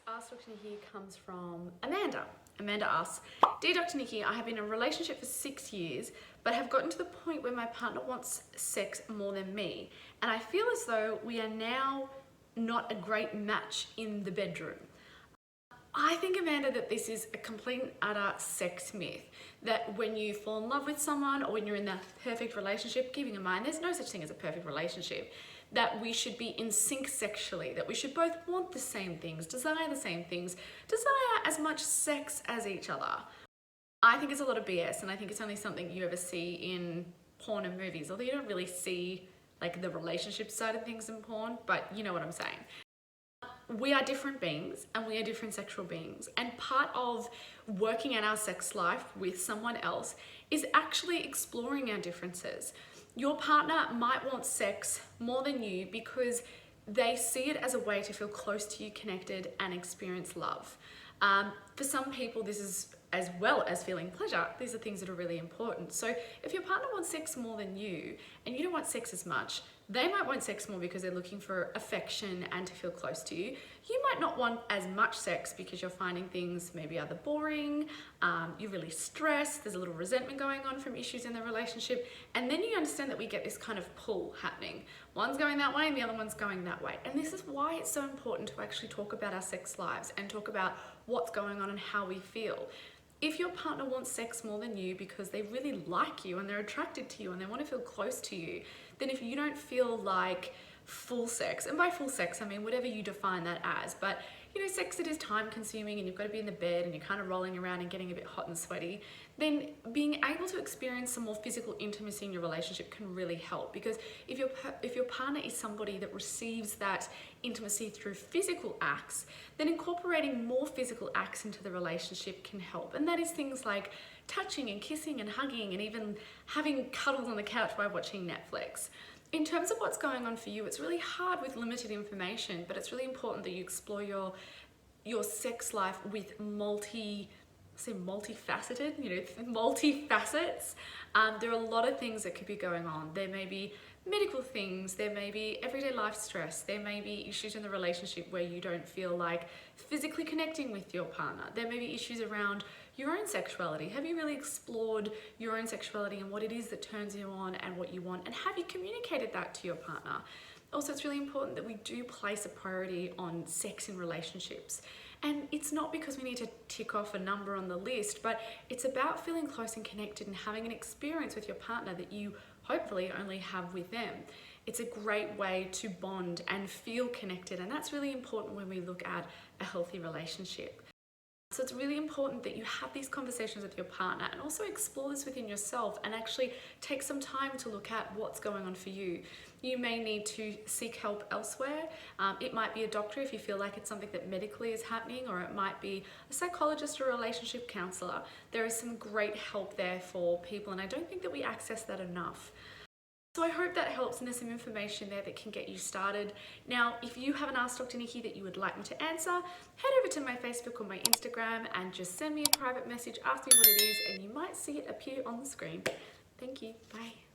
Ask Dr. Nikki comes from Amanda. Amanda asks, Dear Dr. Nikki, I have been in a relationship for 6 years, but have gotten to the point where my partner wants sex more than me. And I feel as though we are now not a great match in the bedroom. I think, Amanda, that this is a complete and utter sex myth. That when you fall in love with someone or when you're in that perfect relationship, keeping in mind there's no such thing as a perfect relationship, that we should be in sync sexually, that we should both want the same things, desire the same things, desire as much sex as each other. I think it's a lot of BS, and I think it's only something you ever see in porn and movies, although you don't really see like the relationship side of things in porn, but you know what I'm saying. We are different beings and we are different sexual beings, and part of working at our sex life with someone else is actually exploring our differences. Your partner might want sex more than you because they see it as a way to feel close to you, connected, and experience love. For some people, this is as well as feeling pleasure. These are things that are really important. So if your partner wants sex more than you and you don't want sex as much, they might want sex more because they're looking for affection and to feel close to you. You might not want as much sex because you're finding things maybe either boring, you're really stressed, there's a little resentment going on from issues in the relationship, and then you understand that we get this kind of pull happening. One's going that way and the other one's going that way. And this is why it's so important to actually talk about our sex lives and talk about what's going on and how we feel. If your partner wants sex more than you because they really like you and they're attracted to you and they want to feel close to you, then if you don't feel like full sex, and by full sex I mean whatever you define that as, but you know, sex that is time consuming and you've got to be in the bed and you're kind of rolling around and getting a bit hot and sweaty, then being able to experience some more physical intimacy in your relationship can really help. Because if your partner is somebody that receives that intimacy through physical acts, then incorporating more physical acts into the relationship can help. And that is things like touching and kissing and hugging and even having cuddles on the couch while watching Netflix. In terms of what's going on for you, it's really hard with limited information, but it's really important that you explore your sex life with multi-facets. There are a lot of things that could be going on. There may be medical things, there may be everyday life stress, there may be issues in the relationship where you don't feel like physically connecting with your partner. There may be issues around your own sexuality. Have you really explored your own sexuality and what it is that turns you on and what you want? And have you communicated that to your partner? Also, it's really important that we do place a priority on sex in relationships. And it's not because we need to tick off a number on the list, but it's about feeling close and connected and having an experience with your partner that you hopefully only have with them. It's a great way to bond and feel connected, and that's really important when we look at a healthy relationship. So it's really important that you have these conversations with your partner and also explore this within yourself and actually take some time to look at what's going on for you. You may need to seek help elsewhere. It might be a doctor if you feel like it's something that medically is happening, or it might be a psychologist or a relationship counselor. There is some great help there for people, and I don't think that we access that enough. So I hope that helps, and there's some information there that can get you started. Now, if you have an Ask Dr. Nikki that you would like me to answer, head over to my Facebook or my Instagram and just send me a private message, ask me what it is, and you might see it appear on the screen. Thank you. Bye.